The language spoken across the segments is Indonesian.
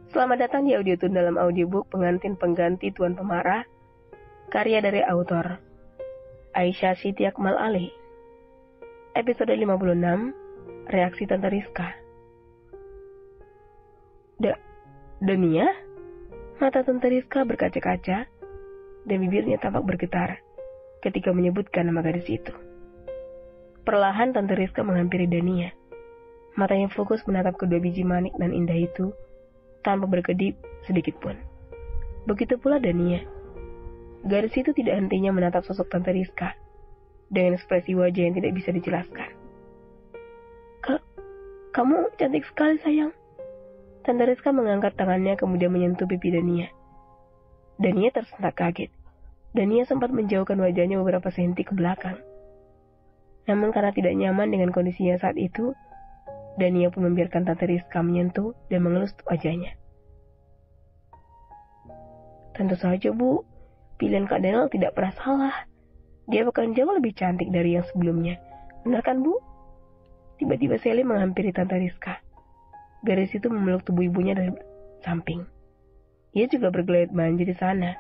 Selamat datang di Audiotune dalam audiobook Pengantin Pengganti Tuan Pemarah, karya dari autor Aisyah Siti Akmal Ali. Episode 56, Reaksi Tante Rizka. Dania? Mata Tante Rizka berkaca-kaca dan bibirnya tampak bergetar ketika menyebutkan nama gadis itu. Perlahan Tante Rizka menghampiri Dania. Matanya fokus menatap kedua biji manik dan indah itu tanpa berkedip sedikit pun. Begitu pula Dania. Gadis itu tidak hentinya menatap sosok Tante Rizka dengan ekspresi wajah yang tidak bisa dijelaskan. Kamu cantik sekali, sayang. Tante Rizka mengangkat tangannya kemudian menyentuh pipi Dania. Dania tersentak kaget. Dania sempat menjauhkan wajahnya beberapa senti ke belakang. Namun karena tidak nyaman dengan kondisinya saat itu, Dania pun membiarkan Tante Rizka menyentuh dan mengelus wajahnya. Tentu saja, Bu. Pilihan Kak Daniel tidak pernah salah. Dia bahkan jauh lebih cantik dari yang sebelumnya. Benar kan, Bu? Tiba-tiba Sally menghampiri Tante Rizka. Gadis itu memeluk tubuh ibunya dari samping. Ia juga bergelayut manja di sana.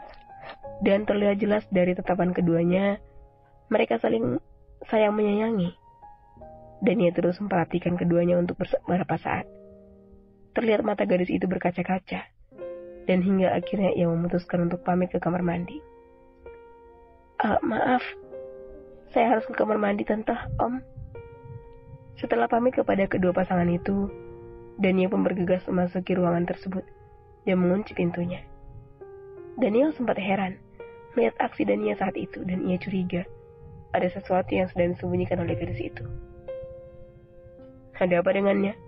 Dan terlihat jelas dari tatapan keduanya, mereka saling sayang menyayangi. Dan ia terus memperhatikan keduanya untuk beberapa saat. Terlihat mata gadis itu berkaca-kaca. Dan hingga akhirnya ia memutuskan untuk pamit ke kamar mandi. Maaf, saya harus ke kamar mandi, Tante, Om. Setelah pamit kepada kedua pasangan itu, Dania pun bergegas memasuki ruangan tersebut dan mengunci pintunya. Daniel sempat heran melihat aksi Dania saat itu dan ia curiga ada sesuatu yang sedang disembunyikan oleh gadis itu. Ada apa dengannya?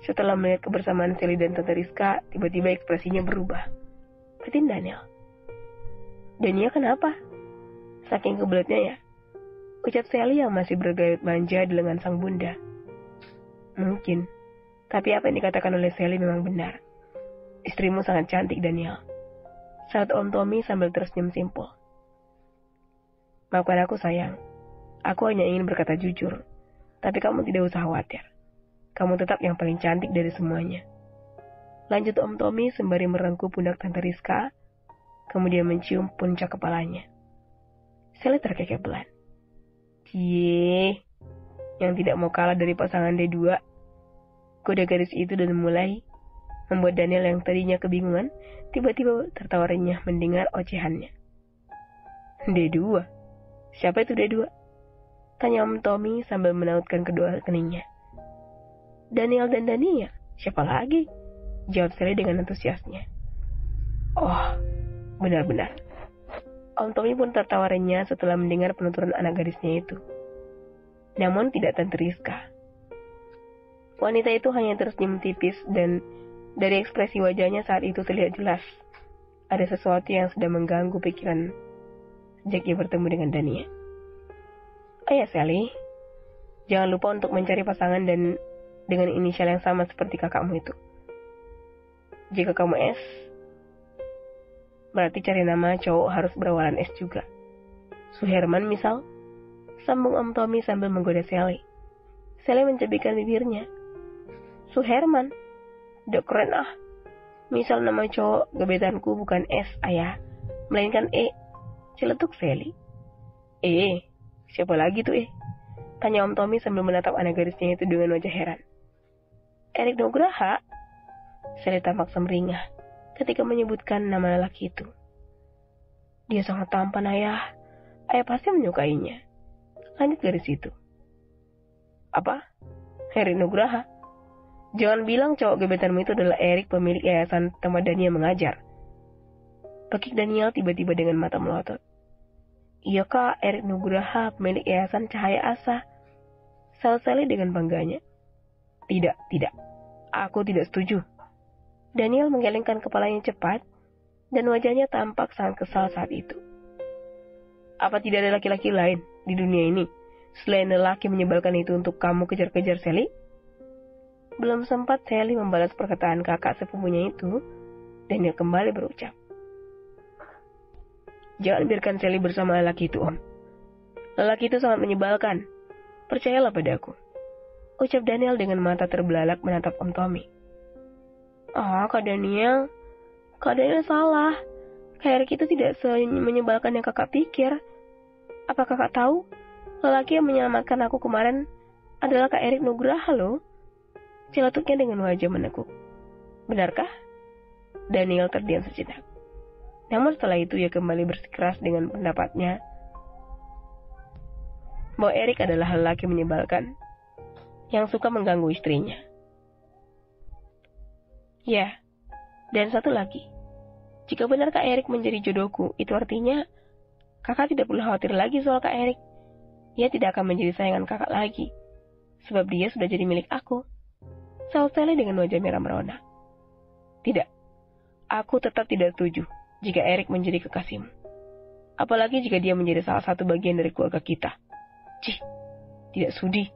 Setelah melihat kebersamaan Sally dan Tante Rizka, tiba-tiba ekspresinya berubah. Batin Daniel. Dania kenapa? Saking kebeletnya ya? Ucap Sally yang masih bergayut manja di lengan sang bunda. Mungkin. Tapi apa yang dikatakan oleh Sally memang benar. Istrimu sangat cantik, Daniel. Saat Om Tommy sambil tersenyum simpul. Maafkan aku, sayang. Aku hanya ingin berkata jujur. Tapi kamu tidak usah khawatir. Kamu tetap yang paling cantik dari semuanya. Lanjut Om Tommy sembari merengkuh pundak Tante Rizka, kemudian mencium puncak kepalanya. Sally terkekebelan. Cie, yang tidak mau kalah dari pasangan D2. Kode gadis itu dan mulai membuat Daniel yang tadinya kebingungan, tiba-tiba tertawa renyah mendengar ocehannya. D2? Siapa itu D2? Tanya Om Tommy sambil menautkan kedua keningnya. Daniel dan Dania, siapa lagi? Jawab Sally dengan antusiasnya. Oh, benar-benar. Om Tommy pun tertawa renyah setelah mendengar penuturan anak gadisnya itu. Namun tidak Tante Rizka. Wanita itu hanya tersenyum tipis dan dari ekspresi wajahnya saat itu terlihat jelas ada sesuatu yang sedang mengganggu pikiran sejak ia bertemu dengan Dania. Ya Sally, jangan lupa untuk mencari pasangan dan dengan inisial yang sama seperti kakakmu itu. Jika kamu S, berarti cari nama cowok harus berawalan S juga. Suherman misal, sambung Om Tommy sambil menggoda Sally. Sally mencebikkan bibirnya. Suherman, udah keren ah. Misal nama cowok gebetanku bukan S, ayah, melainkan E. Celetuk Sally. Siapa lagi tuh Tanya Om Tommy sambil menatap anak gadisnya itu dengan wajah heran. Erik Nugraha? Sally tampak semringah ketika menyebutkan nama lelaki itu. Dia sangat tampan, ayah. Ayah pasti menyukainya. Lanjut gadis itu. Apa? Erik Nugraha? Jangan bilang cowok gebetanmu itu adalah Erik, pemilik yayasan tempat Dania mengajar. Pekik Daniel tiba-tiba dengan mata melotot. Iya kak, Erik Nugraha, pemilik yayasan Cahaya Asa. Sally dengan bangganya. Tidak. Aku tidak setuju. Daniel menggelengkan kepalanya cepat, dan wajahnya tampak sangat kesal saat itu. Apa tidak ada laki-laki lain di dunia ini, selain lelaki menyebalkan itu untuk kamu kejar-kejar, Sally? Belum sempat Sally membalas perkataan kakak sepupunya itu, Daniel kembali berucap. Jangan biarkan Sally bersama lelaki itu, Om. Lelaki itu sangat menyebalkan. Percayalah padaku. Ucap Daniel dengan mata terbelalak menatap Om Tommy. Kak Daniel salah. Kak Erik itu tidak menyebalkan yang kakak pikir. Apa kakak tahu? Lelaki yang menyelamatkan aku kemarin adalah Kak Erik Nugraha loh. Celetuknya dengan wajah menekuk. Benarkah? Daniel terdiam sejenak. Namun setelah itu ia kembali bersikeras dengan pendapatnya bahwa Erik adalah lelaki menyebalkan yang suka mengganggu istrinya. Ya, dan satu lagi. Jika benar Kak Erik menjadi jodohku, itu artinya kakak tidak perlu khawatir lagi soal Kak Erik. Ia tidak akan menjadi sayangan kakak lagi, sebab dia sudah jadi milik aku. Saud Sally dengan wajah merah merona. Tidak, aku tetap tidak setuju jika Erik menjadi kekasihmu. Apalagi jika dia menjadi salah satu bagian dari keluarga kita. Cih, tidak sudi.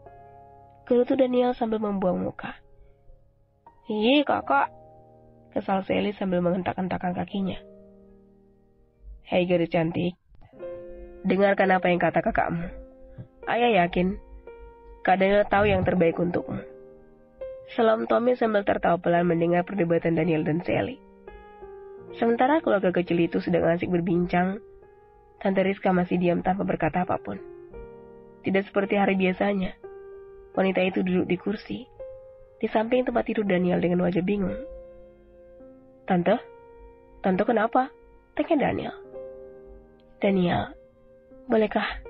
Gerutu Daniel sambil membuang muka. Ih, kakak, kesal Sally sambil menghentak-hentakan kakinya. Hei gadis cantik, dengarkan apa yang kata kakakmu. Ayah yakin Kak Daniel tahu yang terbaik untukmu. Salam Tommy sambil tertawa pelan mendengar perdebatan Daniel dan Sally. Sementara keluarga kecil itu sedang asik berbincang, Tante Rizka masih diam tanpa berkata apapun. Tidak seperti hari biasanya, wanita itu duduk di kursi, di samping tempat tidur Daniel dengan wajah bingung. Tante kenapa? Tanya Daniel. Daniel, bolehkah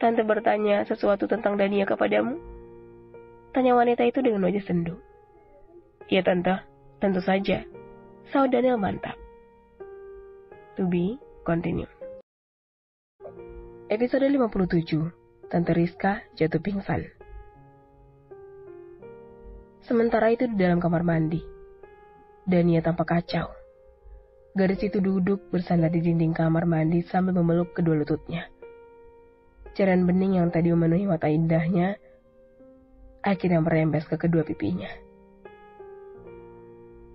Tante bertanya sesuatu tentang Daniel kepadamu? Tanya wanita itu dengan wajah sendu. Ya Tante, tentu saja. Saud Daniel mantap. To be continue. Episode 57. Tante Rizka jatuh pingsan. Sementara itu di dalam kamar mandi, Dania tampak kacau. Gadis itu duduk bersandar di dinding kamar mandi sambil memeluk kedua lututnya. Cairan bening yang tadi memenuhi mata indahnya akhirnya merembes ke kedua pipinya.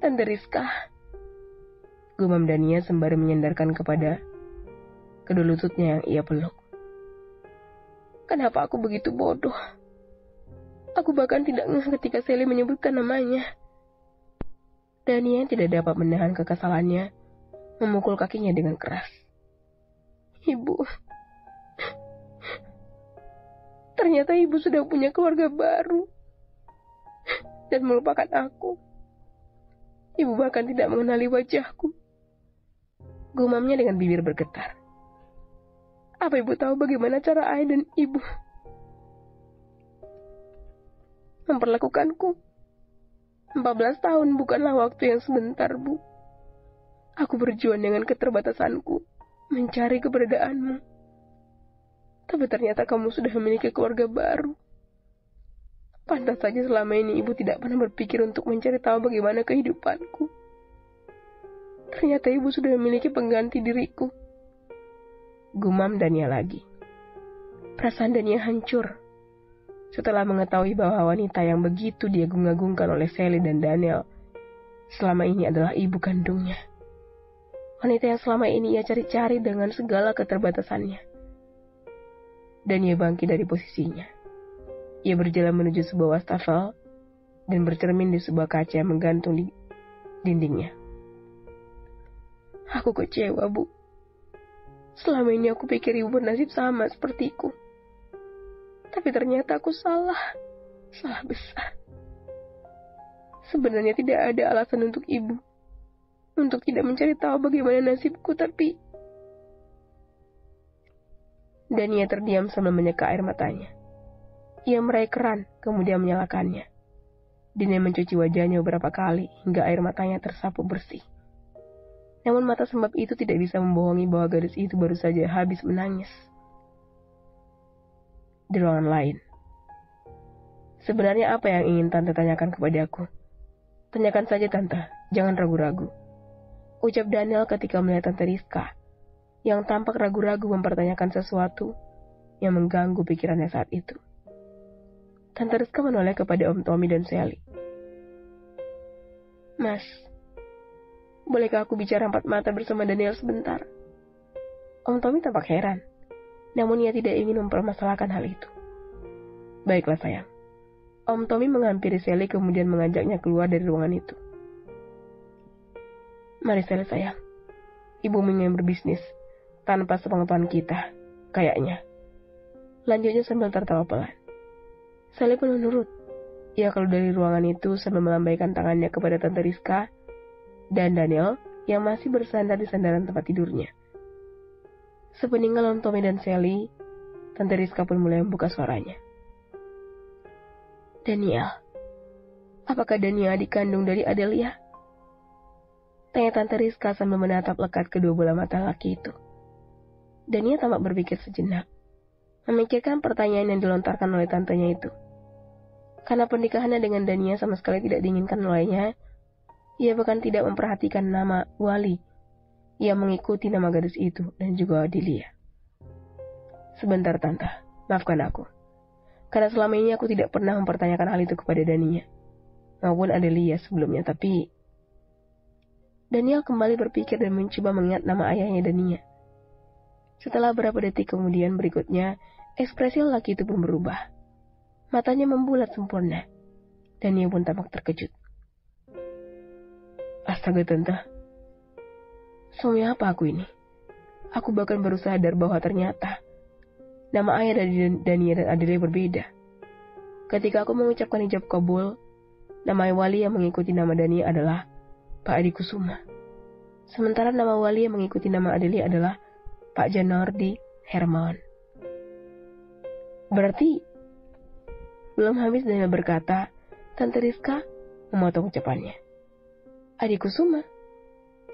Tante Rizka, gumam Dania sembari menyandarkan kepada kedua lututnya yang ia peluk. Kenapa aku begitu bodoh? Aku bahkan tidak ngeh ketika Sally menyebutkan namanya. Dania tidak dapat menahan kekesalannya, memukul kakinya dengan keras. Ibu, ternyata ibu sudah punya keluarga baru dan melupakan aku. Ibu bahkan tidak mengenali wajahku. Gumamnya dengan bibir bergetar. Apa ibu tahu bagaimana cara ayah dan ibu memperlakukanku? 14 tahun bukanlah waktu yang sebentar, Bu. Aku berjuang dengan keterbatasanku, mencari keberadaanmu. Tapi ternyata kamu sudah memiliki keluarga baru. Pantas saja selama ini ibu tidak pernah berpikir untuk mencari tahu bagaimana kehidupanku. Ternyata ibu sudah memiliki pengganti diriku. Gumam Dania lagi. Perasaan Dania hancur setelah mengetahui bahwa wanita yang begitu dia agung-agungkan oleh Sally dan Daniel selama ini adalah ibu kandungnya. Wanita yang selama ini ia cari-cari dengan segala keterbatasannya. Dania bangkit dari posisinya. Ia berjalan menuju sebuah wastafel dan bercermin di sebuah kaca yang menggantung di dindingnya. Aku kecewa, Bu. Selama ini aku pikir ibu bernasib sama sepertiku. Tapi ternyata aku salah besar. Sebenarnya tidak ada alasan untuk ibu untuk tidak mencari tahu bagaimana nasibku, tapi... Dania terdiam sambil menyeka air matanya. Ia meraih keran, kemudian menyalakannya. Dania mencuci wajahnya beberapa kali hingga air matanya tersapu bersih. Namun mata sembab itu tidak bisa membohongi bahwa gadis itu baru saja habis menangis. Di ruangan lain. Sebenarnya apa yang ingin Tante tanyakan kepadaku? Tanyakan saja Tante, jangan ragu-ragu. Ucap Daniel ketika melihat Tante Rizka, yang tampak ragu-ragu mempertanyakan sesuatu yang mengganggu pikirannya saat itu. Tante Rizka menoleh kepada Om Tommy dan Sally. Mas, bolehkah aku bicara empat mata bersama Daniel sebentar? Om Tommy tampak heran, namun ia tidak ingin mempermasalahkan hal itu. Baiklah sayang. Om Tommy menghampiri Sally kemudian mengajaknya keluar dari ruangan itu. Mari Sally sayang, ibu ingin berbisnis tanpa sepengetahuan kita, kayaknya. Lanjutnya sambil tertawa pelan. Sally pun menurut. Ia keluar dari ruangan itu sambil melambaikan tangannya kepada Tante Rizka dan Daniel yang masih bersandar di sandaran tempat tidurnya. Sepeninggal Om Tommy dan Sally, Tante Rizka pun mulai membuka suaranya. Daniel, apakah Daniel adik kandung dari Adelia? Tanya Tante Rizka sambil menatap lekat kedua bola mata laki itu. Daniel tampak berpikir sejenak, memikirkan pertanyaan yang dilontarkan oleh tantenya itu. Karena pernikahannya dengan Dania sama sekali tidak diinginkan olehnya, ia bahkan tidak memperhatikan nama Wali. Ia mengikuti nama gadis itu dan juga Adelia. Sebentar Tante, maafkan aku. Karena selama ini aku tidak pernah mempertanyakan hal itu kepada Dania maupun Adelia sebelumnya, tapi Daniel kembali berpikir dan mencoba mengingat nama ayahnya Dania. Setelah beberapa detik kemudian berikutnya, ekspresi lelaki itu pun berubah. Matanya membulat sempurna. Dania pun tampak terkejut. Astaga Tante, suami apa aku ini? Aku bahkan baru sadar bahwa ternyata nama ayah dari Dania dan Adelia berbeda. Ketika aku mengucapkan ijab kabul, nama Wali yang mengikuti nama Dania adalah Pak Adi Kusuma. Sementara nama Wali yang mengikuti nama Adelia adalah Pak Janardi Hermawan. Berarti, belum habis Daniel berkata, Tante Rizka memotong ucapannya. Adi Kusuma,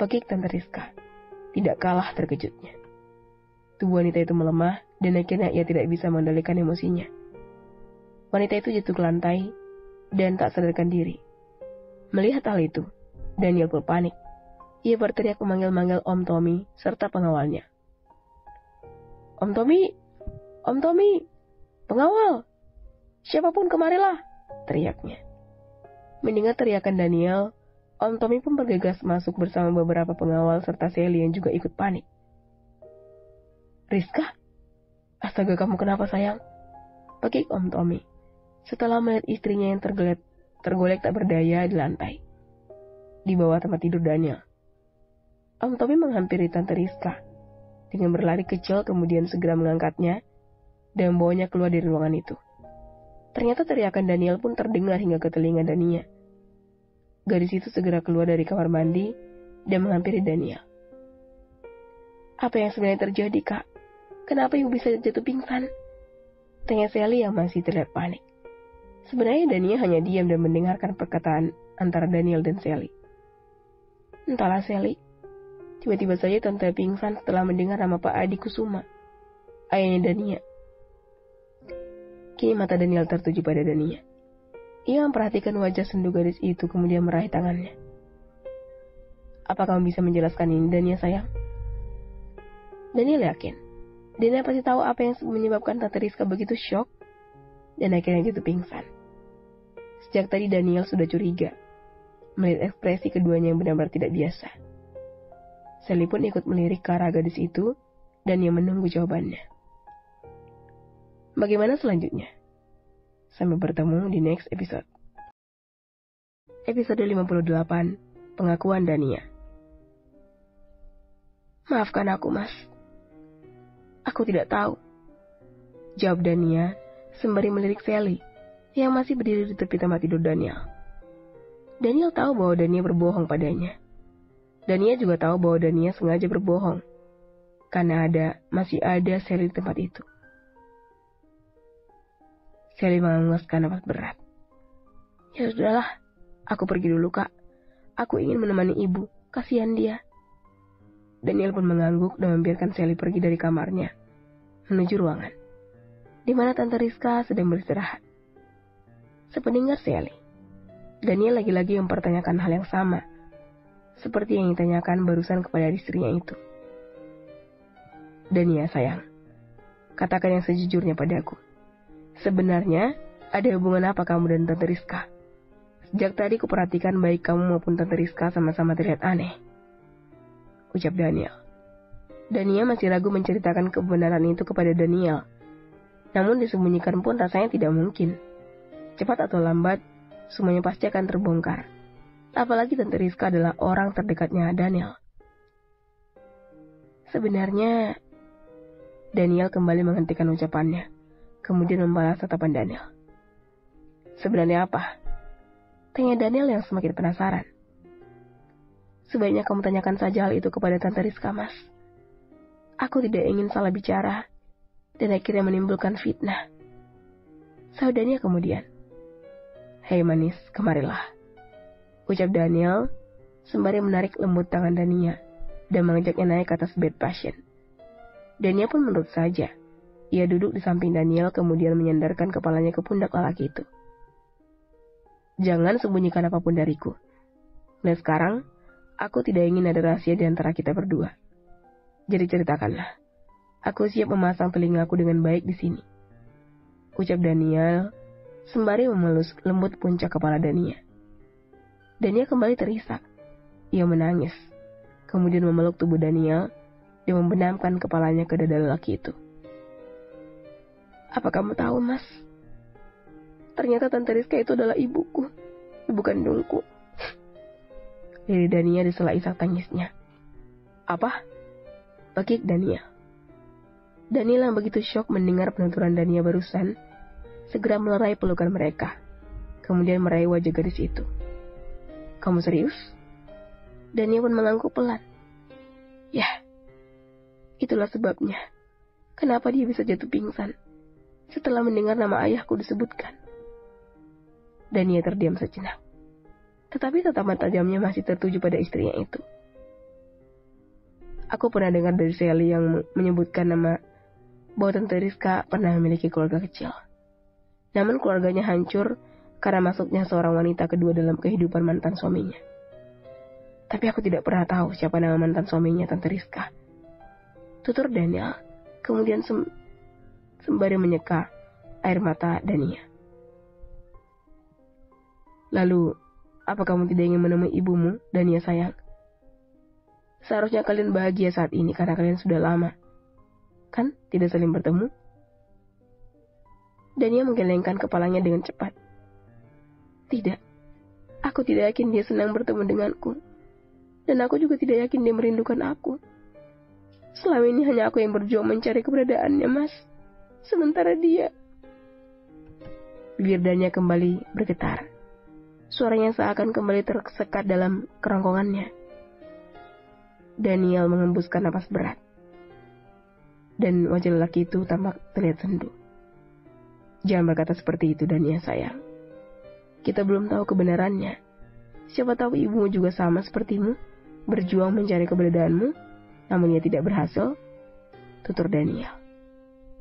pekik Tante Rizka, tidak kalah terkejutnya. Tubuh wanita itu melemah dan akhirnya ia tidak bisa mengendalikan emosinya. Wanita itu jatuh ke lantai dan tak sadarkan diri. Melihat hal itu, Daniel pun panik. Ia berteriak memanggil-manggil Om Tommy serta pengawalnya. Om Tommy, Om Tommy, pengawal, siapapun kemarilah, teriaknya. Mendengar teriakan Daniel, Om Tommy pun bergegas masuk bersama beberapa pengawal serta Sally yang juga ikut panik. Rizka, astaga kamu kenapa sayang? Pekik Om Tommy setelah melihat istrinya yang tergolek tak berdaya di lantai di bawah tempat tidur Daniel. Om Tommy menghampiri Tante Rizka dengan berlari kecil kemudian segera mengangkatnya dan membawanya keluar dari ruangan itu. Ternyata teriakan Daniel pun terdengar hingga ke telinga Dania. Gadis itu segera keluar dari kamar mandi dan menghampiri Daniel. Apa yang sebenarnya terjadi, Kak? Kenapa ibu bisa jatuh pingsan? Tanya Sally yang masih terlihat panik. Sebenarnya Dania hanya diam dan mendengarkan perkataan antara Daniel dan Sally. Entahlah Sally, tiba-tiba saja Tante pingsan setelah mendengar nama Pak Adi Kusuma, ayahnya Dania. Kini mata Daniel tertuju pada Dania. Ia memperhatikan wajah sendu gadis itu kemudian meraih tangannya. Apa kamu bisa menjelaskan ini, Dania sayang? Daniel yakin Dania pasti tahu apa yang menyebabkan Tante Rizka begitu shock dan akhirnya jatuh pingsan. Sejak tadi Daniel sudah curiga melihat ekspresi keduanya yang benar-benar tidak biasa. Sally pun ikut melirik ke arah gadis itu dan ia menunggu jawabannya. Bagaimana selanjutnya? Sampai bertemu di next episode. Episode 58, Pengakuan Dania. Maafkan aku, Mas. Aku tidak tahu. Jawab Dania sembari melirik Sally yang masih berdiri di tepi tempat tidur Daniel. Daniel tahu bahwa Dania berbohong padanya. Dania juga tahu bahwa Dania sengaja berbohong karena masih ada Sally di tempat itu. Sally menghembuskan nafas berat. Ya sudahlah, aku pergi dulu, Kak. Aku ingin menemani ibu, kasihan dia. Daniel pun mengangguk dan membiarkan Sally pergi dari kamarnya menuju ruangan di mana Tante Rizka sedang beristirahat. Sependengar Sally, Daniel lagi-lagi mempertanyakan hal yang sama seperti yang ditanyakan barusan kepada istrinya itu. Dania sayang, katakan yang sejujurnya padaku. Sebenarnya ada hubungan apa kamu dan Tante Rizka? Sejak tadi kuperhatikan baik kamu maupun Tante Rizka sama-sama terlihat aneh, ucap Daniel. Dania masih ragu menceritakan kebenaran itu kepada Daniel. Namun disembunyikan pun rasanya tidak mungkin. Cepat atau lambat, semuanya pasti akan terbongkar. Apalagi Tante Rizka adalah orang terdekatnya Daniel. Sebenarnya, Daniel kembali menghentikan ucapannya, kemudian membalas tatapan Daniel. Sebenarnya apa? Tanya Daniel yang semakin penasaran. Sebaiknya kamu tanyakan saja hal itu kepada Tante Rizka, Mas. Aku tidak ingin salah bicara, dan akhirnya menimbulkan fitnah. Sahut Daniel kemudian. Hei manis, kemarilah. Ucap Daniel, sembari menarik lembut tangan Dania, dan mengajaknya naik ke atas bed pasien. Dania pun menurut saja. Ia duduk di samping Daniel, kemudian menyandarkan kepalanya ke pundak lelaki itu. Jangan sembunyikan apapun dariku. Dan sekarang, aku tidak ingin ada rahasia di antara kita berdua. Jadi ceritakanlah. Aku siap memasang telingaku dengan baik di sini. Ucap Daniel, sembari memelus lembut puncak kepala Dania. Dania kembali terisak. Ia menangis. Kemudian memeluk tubuh Daniel dan membenamkan kepalanya ke dada lelaki itu. Apa kamu tahu, Mas? Ternyata Tante Rizka itu adalah ibuku, ibu kandungku. Lirik Dania disela isak tangisnya. Apa? Bakik Dania. Daniel yang begitu syok mendengar penuturan Dania barusan, segera melerai pelukan mereka, kemudian meraih wajah gadis itu. Kamu serius? Dania pun mengangguk pelan. Ya, itulah sebabnya. Kenapa dia bisa jatuh pingsan setelah mendengar nama ayahku disebutkan. Dania terdiam sejenak. Tetapi tatapan tajamnya masih tertuju pada istrinya itu. Aku pernah dengar dari Sally yang menyebutkan nama bahwa Tante Rizka pernah memiliki keluarga kecil. Namun keluarganya hancur karena masuknya seorang wanita kedua dalam kehidupan mantan suaminya. Tapi aku tidak pernah tahu siapa nama mantan suaminya Tante Rizka. Tutur Daniel, kemudian sembari menyeka air mata Dania. Lalu, apa kamu tidak ingin menemui ibumu, Dania sayang? Seharusnya kalian bahagia saat ini karena kalian sudah lama. Kan tidak saling bertemu? Dania menggelengkan kepalanya dengan cepat. Tidak, aku tidak yakin dia senang bertemu denganku. Dan aku juga tidak yakin dia merindukan aku. Selama ini hanya aku yang berjuang mencari keberadaannya, Mas. Sementara dia... Bibir Dania kembali bergetar. Suaranya seakan kembali tersekat dalam kerongkongannya. Daniel mengembuskan napas berat. Dan wajah lelaki itu tampak terlihat sendu. Jangan berkata seperti itu, Dania sayang. Kita belum tahu kebenarannya. Siapa tahu ibumu juga sama sepertimu, berjuang mencari keberadaanmu, namun ia tidak berhasil. Tutur Daniel.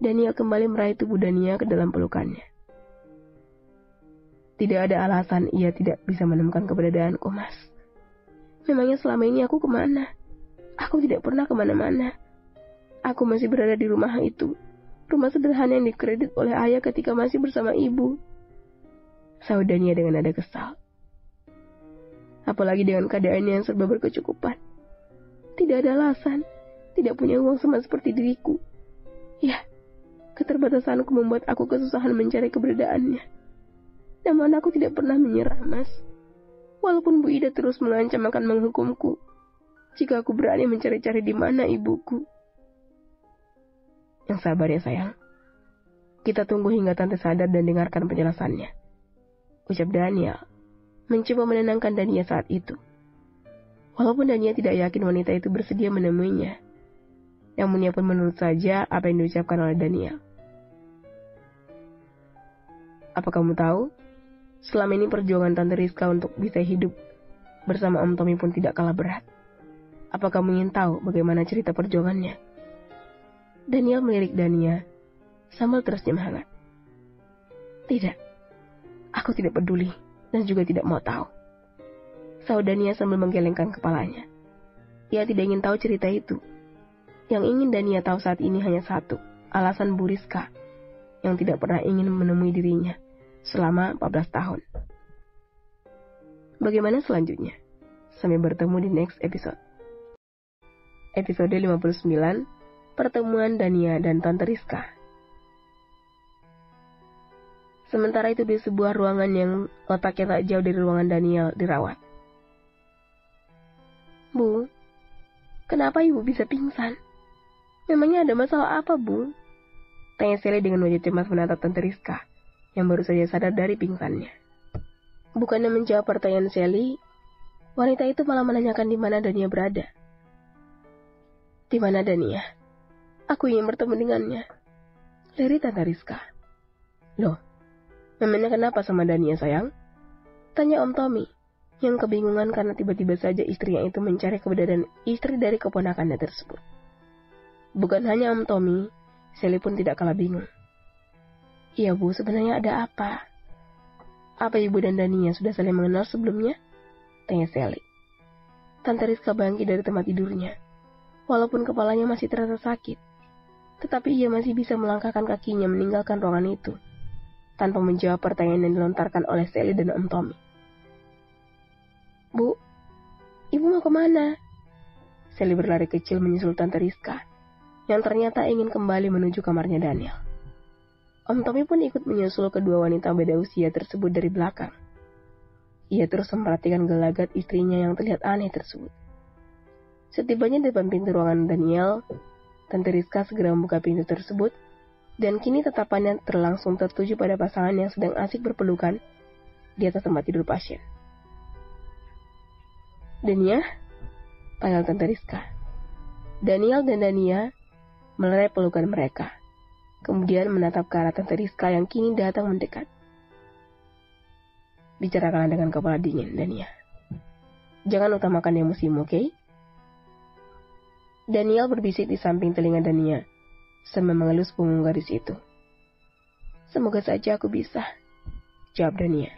Daniel kembali meraih tubuh Dania ke dalam pelukannya. Tidak ada alasan ia tidak bisa menemukan keberadaanku, Mas. Memangnya selama ini aku kemana? Aku tidak pernah kemana-mana. Aku masih berada di rumah itu. Rumah sederhana yang dikredit oleh ayah ketika masih bersama ibu. Sahut Dania dengan nada kesal. Apalagi dengan keadaannya yang serba berkecukupan. Tidak ada alasan. Tidak punya uang sama seperti diriku. Ya, keterbatasanku membuat aku kesusahan mencari keberadaannya. Namun aku tidak pernah menyerah, Mas. Walaupun Bu Ida terus mengancam akan menghukumku jika aku berani mencari-cari di mana ibuku. Yang sabar ya sayang. Kita tunggu hingga Tante sadar dan dengarkan penjelasannya. Ucap Daniel, mencoba menenangkan Dania saat itu. Walaupun Dania tidak yakin wanita itu bersedia menemuinya, namun ia pun menurut saja apa yang diucapkan oleh Daniel. Apa kamu tahu? Selama ini perjuangan Tante Rizka untuk bisa hidup bersama Om Tommy pun tidak kalah berat. Apa kamu ingin tahu bagaimana cerita perjuangannya? Daniel melirik Dania sambil tersenyum hangat. Tidak, aku tidak peduli dan juga tidak mau tahu. Sahut Dania sambil menggelengkan kepalanya. Ia tidak ingin tahu cerita itu. Yang ingin Dania tahu saat ini hanya satu, alasan Bu Rizka yang tidak pernah ingin menemui dirinya selama 14 tahun. Bagaimana selanjutnya? Sampai bertemu di next episode. Episode 59, Pertemuan Dania dan Tante Rizka. Sementara itu di sebuah ruangan yang letaknya tak jauh dari ruangan Daniel dirawat. Kenapa ibu bisa pingsan? Memangnya ada masalah apa, Bu? Tanya Sally dengan wajah cemas menatap Tante Rizka, yang baru saja sadar dari pingsannya. Bukannya menjawab pertanyaan Sally, wanita itu malah menanyakan di mana Dania berada. Di mana Dania? Aku ingin bertemu dengannya. Lirik Tante Rizka. Loh, memangnya kenapa sama Dania, sayang? Tanya Om Tommy, yang kebingungan karena tiba-tiba saja istrinya itu mencari keberadaan istri dari keponakannya tersebut. Bukan hanya Om Tommy, Sally pun tidak kalah bingung. Iya, Bu, sebenarnya ada apa? Apa ibu dan Dania sudah saling mengenal sebelumnya? Tanya Sally. Tante Rizka bangkit dari tempat tidurnya. Walaupun kepalanya masih terasa sakit, tetapi ia masih bisa melangkahkan kakinya meninggalkan ruangan itu, tanpa menjawab pertanyaan yang dilontarkan oleh Sally dan Om Tommy. Bu, ibu mau kemana? Sally berlari kecil menyusul Tante Rizka, yang ternyata ingin kembali menuju kamarnya Daniel. Om Tommy pun ikut menyusul kedua wanita beda usia tersebut dari belakang. Ia terus memperhatikan gelagat istrinya yang terlihat aneh tersebut. Setibanya di depan pintu ruangan Daniel, Tante Rizka segera membuka pintu tersebut, dan kini tatapannya terlangsung tertuju pada pasangan yang sedang asik berpelukan di atas tempat tidur pasien. Dania, panggil Tante Rizka. Daniel dan Dania melerai pelukan mereka, kemudian menatap ke arah Tante Rizka yang kini datang mendekat. Bicarakanlah dengan kepala dingin, Dania. Jangan utamakan emosimu, oke? Daniel berbisik di samping telinga Dania, sambil mengelus punggung gadis itu. Semoga saja aku bisa, jawab Dania.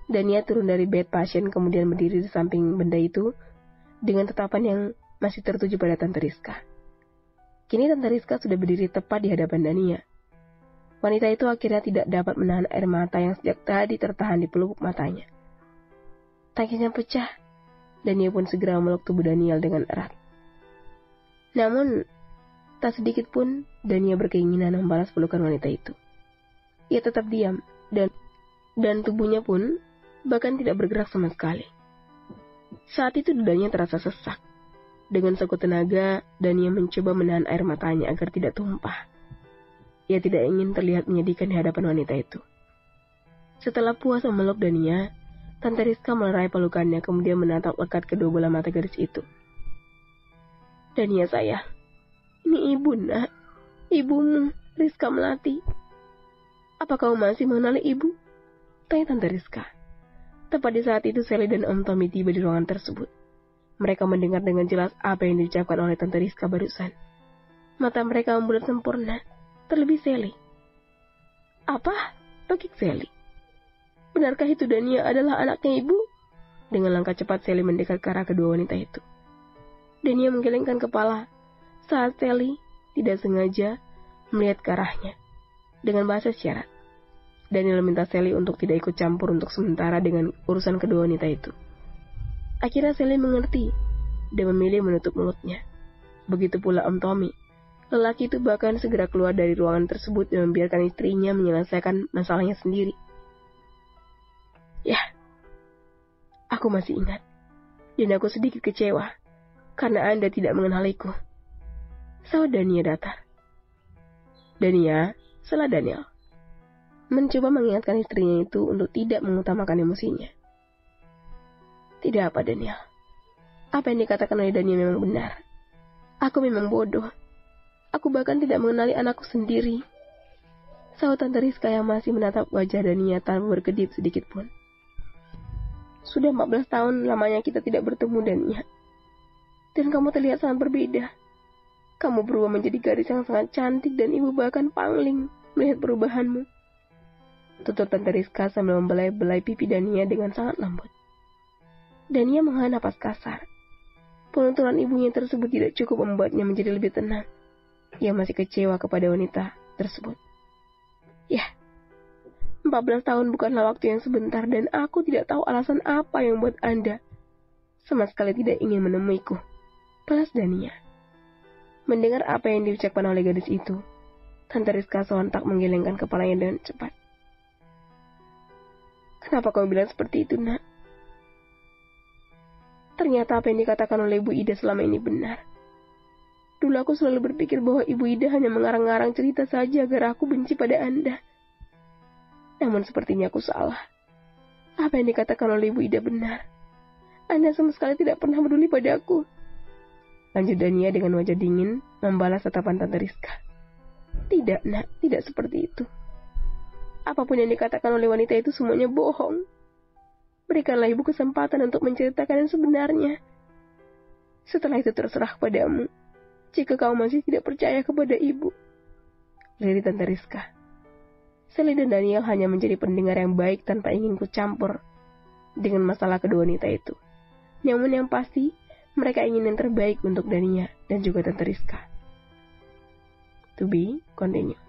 Dania turun dari bed pasien kemudian berdiri di samping benda itu dengan tatapan yang masih tertuju pada Tante Rizka. Kini Tante Rizka sudah berdiri tepat di hadapan Dania. Wanita itu akhirnya tidak dapat menahan air mata yang sejak tadi tertahan di pelupuk matanya. Tangisnya pecah, Dania pun segera memeluk tubuh Daniel dengan erat. Namun, tak sedikit pun Dania berkeinginan membalas pelukan wanita itu. Ia tetap diam, dan tubuhnya pun bahkan tidak bergerak sama sekali. Saat itu dadanya terasa sesak. Dengan sekuat tenaga, Dania mencoba menahan air matanya agar tidak tumpah. Ia tidak ingin terlihat menyedihkan di hadapan wanita itu. Setelah puas memeluk Dania, Tante Rizka melerai pelukannya kemudian menatap lekat kedua bola mata gadis itu. Dania sayang, ini ibu nak, ibumu, Rizka Melati. Apa kau masih mengenali ibu? Tanya Tante Rizka. Tepat di saat itu Sally dan Om Tommy tiba di ruangan tersebut. Mereka mendengar dengan jelas apa yang diucapkan oleh Tante Rizka barusan. Mata mereka membulat sempurna, terlebih Sally. Apa? Logik Sally. Benarkah itu Dania adalah anaknya ibu? Dengan langkah cepat Sally mendekat ke arah kedua wanita itu. Dania menggelengkan kepala saat Sally tidak sengaja melihat ke arahnya. Dengan bahasa isyarat, Daniel meminta Sally untuk tidak ikut campur untuk sementara dengan urusan kedua wanita itu. Akhirnya Sally mengerti dan memilih menutup mulutnya. Begitu pula Om Tommy. Lelaki itu bahkan segera keluar dari ruangan tersebut dan membiarkan istrinya menyelesaikan masalahnya sendiri. Ya, aku masih ingat. Dan aku sedikit kecewa karena Anda tidak mengenaliku. Sahut Dania datar. Dania, salah Daniel. Mencoba mengingatkan istrinya itu untuk tidak mengutamakan emosinya. Tidak apa, Daniel. Apa yang dikatakan oleh Daniel memang benar. Aku memang bodoh. Aku bahkan tidak mengenali anakku sendiri. Sahut Tante Rizka yang masih menatap wajah Dania tanpa berkedip sedikit pun. Sudah 14 tahun lamanya kita tidak bertemu, Dania. Dan kamu terlihat sangat berbeda. Kamu berubah menjadi gadis yang sangat cantik dan ibu bahkan pangling melihat perubahanmu. Tutur Tante Rizka sambil membelai-belai pipi Dania dengan sangat lembut. Dania menghela napas kasar. Penuturan ibunya tersebut tidak cukup membuatnya menjadi lebih tenang. Ia masih kecewa kepada wanita tersebut. Ya, 14 tahun bukanlah waktu yang sebentar dan aku tidak tahu alasan apa yang membuat Anda sama sekali tidak ingin menemuiku. Balas Dania. Mendengar apa yang diucapkan oleh gadis itu, Tante Rizka sontak menggelengkan kepalanya dengan cepat. Kenapa kau bilang seperti itu, nak? Ternyata apa yang dikatakan oleh Ibu Ida selama ini benar. Dulu aku selalu berpikir bahwa Ibu Ida hanya mengarang-arang cerita saja agar aku benci pada Anda. Namun sepertinya aku salah. Apa yang dikatakan oleh Ibu Ida benar. Anda sama sekali tidak pernah peduli padaku. Lanjut Dania dengan wajah dingin membalas tatapan Tante Rizka. Tidak, Nak, tidak seperti itu. Apapun yang dikatakan oleh wanita itu semuanya bohong. Berikanlah Ibu kesempatan untuk menceritakan yang sebenarnya. Setelah itu terserah padamu. Jika kau masih tidak percaya kepada Ibu. Lirik Tante Rizka. Sally dan Daniel hanya menjadi pendengar yang baik tanpa ingin ikut campur dengan masalah kedua wanita itu. Namun yang pasti, mereka ingin yang terbaik untuk Dania dan juga Tante Rizka. To be continue.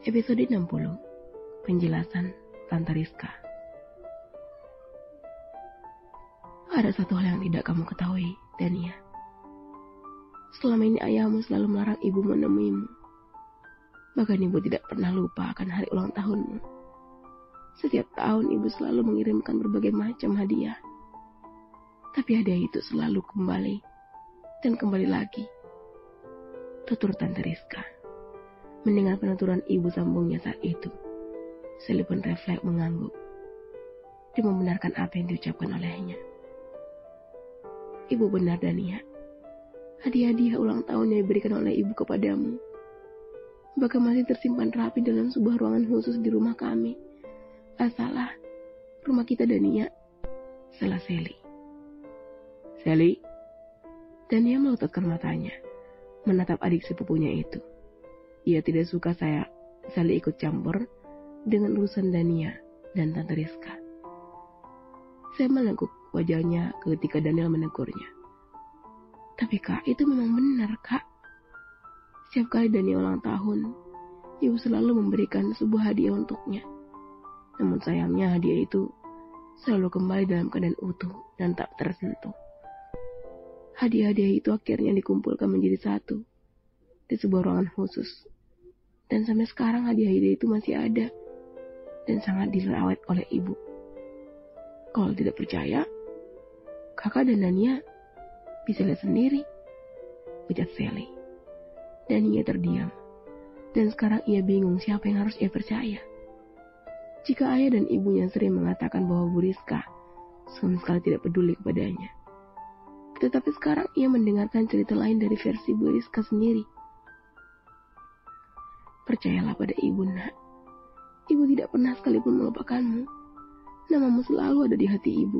Episode 60. Penjelasan Tante Rizka. Ada satu hal yang tidak kamu ketahui, Dania. Selama ini ayahmu selalu melarang ibu menemuimu. Bahkan ibu tidak pernah lupa akan hari ulang tahunmu. Setiap tahun ibu selalu mengirimkan berbagai macam hadiah. Tapi hadiah itu selalu kembali dan kembali lagi. Tutur Tante Rizka. Mendengar penuturan ibu sambungnya saat itu, Sally pun refleks mengangguk. Dia membenarkan apa yang diucapkan olehnya. Ibu benar, Dania. Hadiah-hadiah ulang tahun yang diberikan oleh ibu kepadamu bahkan masih tersimpan rapi dalam sebuah ruangan khusus di rumah kami. Salah, rumah kita, Dania. Salah Sally. Sally? Dania melototkan matanya, menatap adik sepupunya itu. Ia tidak suka Sally ikut campur dengan urusan Dania dan Tante Rizka. Saya meneguk wajahnya ketika Daniel menegurnya. Tapi Kak, itu memang benar, Kak. Setiap kali Dania ulang tahun, ibu selalu memberikan sebuah hadiah untuknya. Namun sayangnya hadiah itu selalu kembali dalam keadaan utuh dan tak tersentuh. Hadiah-hadiah itu akhirnya dikumpulkan menjadi satu di sebuah ruangan khusus. Dan sampai sekarang hadiah-hadiah itu masih ada dan sangat dirawat oleh ibu. Kalau tidak percaya, Kakak dan Dania bisa lihat sendiri, ucap Sally. Dania terdiam, dan sekarang ia bingung siapa yang harus ia percaya. Jika ayah dan ibunya sering mengatakan bahwa Bu Rizka sama sekali tidak peduli kepadanya. Tetapi sekarang ia mendengarkan cerita lain dari versi Bu Rizka sendiri. Percayalah pada ibu, Nak. Ibu tidak pernah sekalipun melupakanmu. Namamu selalu ada di hati ibu.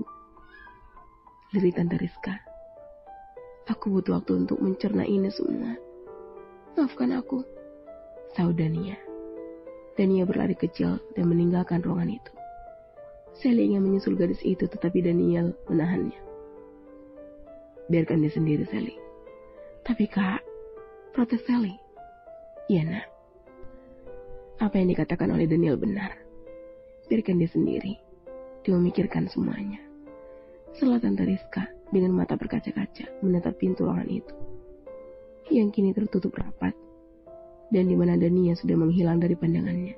Lirik Tante Rizka. Aku butuh waktu untuk mencerna ini semua. Maafkan aku, sahut Dania. Dania berlari kecil dan meninggalkan ruangan itu. Sally ingin menyusul gadis itu, tetapi Daniel menahannya. Biarkan dia sendiri, Sally. Tapi Kak, protes Sally. Iya, Nak. Apa yang dikatakan oleh Daniel benar. Biarkan dia sendiri. Dia memikirkan semuanya. Setelah Tante Rizka dengan mata berkaca-kaca menatap pintu ruangan itu, yang kini tertutup rapat, dan di mana Dania sudah menghilang dari pandangannya.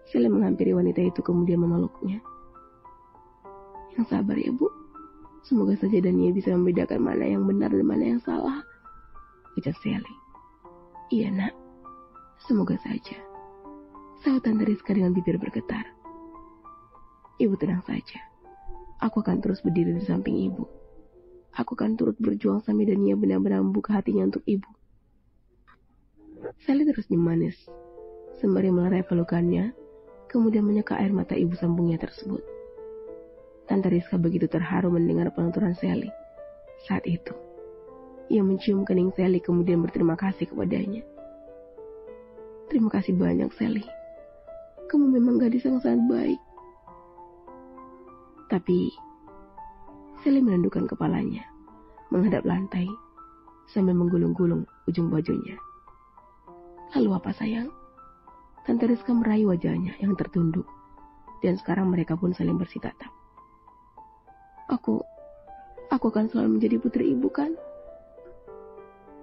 Sally menghampiri wanita itu kemudian memeluknya. Yang sabar ya, Bu. Semoga saja Dania bisa membedakan mana yang benar dan mana yang salah, ucap Sally. Iya, Nak. Semoga saja, sahut Tante Rizka dengan bibir bergetar. Ibu tenang saja. Aku akan terus berdiri di samping ibu. Aku akan turut berjuang sampai Dania benar-benar membuka hatinya untuk ibu. Sally terus manis, sembari melerai pelukannya, kemudian menyeka air mata ibu sambungnya tersebut. Tante Rizka begitu terharu mendengar penuturan Sally. Saat itu, ia mencium kening Sally kemudian berterima kasih kepadanya. Terima kasih banyak, Sally. Kamu memang gadis yang sangat baik. Tapi Sally menundukkan kepalanya, menghadap lantai, sambil menggulung-gulung ujung bajunya. Lalu apa, sayang? Tante Rizka meraih wajahnya yang tertunduk, dan sekarang mereka pun saling bersih tatap. Aku akan selalu menjadi putri ibu, kan?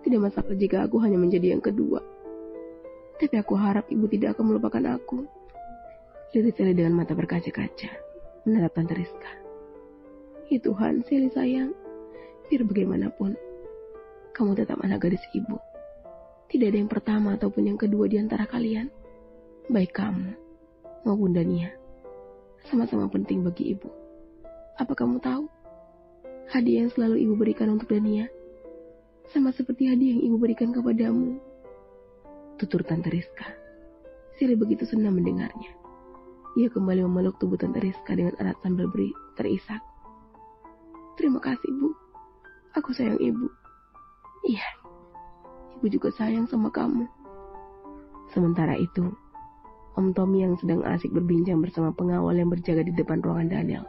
Tidak masalah jika aku hanya menjadi yang kedua. Tapi aku harap ibu tidak akan melupakan aku. Lirik Sally dengan mata berkaca-kaca menatap Tante Rizka. Ya Tuhan, Sally sayang, biar bagaimanapun, kamu tetap anak gadis ibu. Tidak ada yang pertama ataupun yang kedua di antara kalian. Baik kamu maupun Dania, sama-sama penting bagi ibu. Apa kamu tahu? Hadiah yang selalu ibu berikan untuk Dania, sama seperti hadiah yang ibu berikan kepadamu. Tutur Tante Rizka. Sally begitu senang mendengarnya. Ia kembali memeluk tubuh Tante Rizka dengan erat sambil terisak. Terima kasih, Bu. Aku sayang ibu. Iya, ibu juga sayang sama kamu. Sementara itu, Om Tommy yang sedang asik berbincang bersama pengawal yang berjaga di depan ruangan Daniel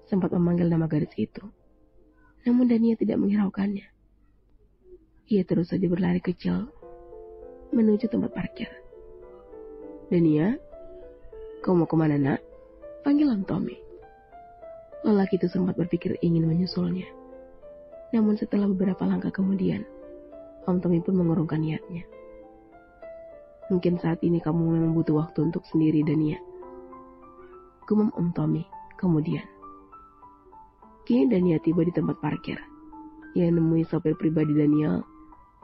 sempat memanggil nama gadis itu. Namun Dania tidak menghiraukannya. Ia terus saja berlari kecil menuju tempat parkir. Dania, kau mau kemana nak? Panggil Om Tommy. Lelaki itu sempat berpikir ingin menyusulnya. Namun setelah beberapa langkah kemudian, Om Tommy pun mengurungkan niatnya. Mungkin saat ini kamu memang butuh waktu untuk sendiri, Dania. Gumam Om Tommy kemudian. Kini Dania tiba di tempat parkir. Ia menemui sopir pribadi Daniel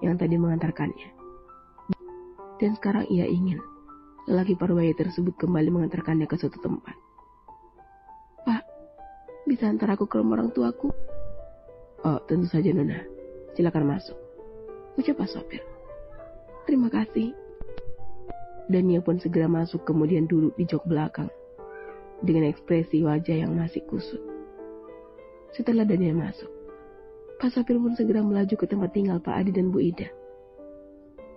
yang tadi mengantarkannya. Dan sekarang ia ingin lelaki parubaya tersebut kembali mengantarkannya ke suatu tempat. Pak, bisa antar aku ke rumah orang tuaku? Oh, tentu saja Nona. Silakan masuk, ucap Pak sopir. Terima kasih. Dania pun segera masuk kemudian duduk di jok belakang dengan ekspresi wajah yang masih kusut. Setelah Dania masuk, Pak sopir pun segera melaju ke tempat tinggal Pak Adi dan Bu Ida.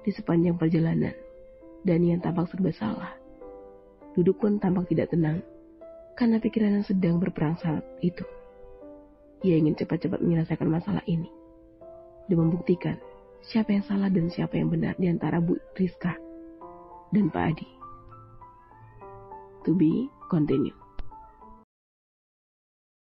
Di sepanjang perjalanan, Dania tampak serba salah. Duduk pun tampak tidak tenang karena pikiran yang sedang berperang saat itu. Ia ingin cepat-cepat menyelesaikan masalah ini dan membuktikan siapa yang salah dan siapa yang benar di antara Bu Rizka dan Pak Adi. To be continued.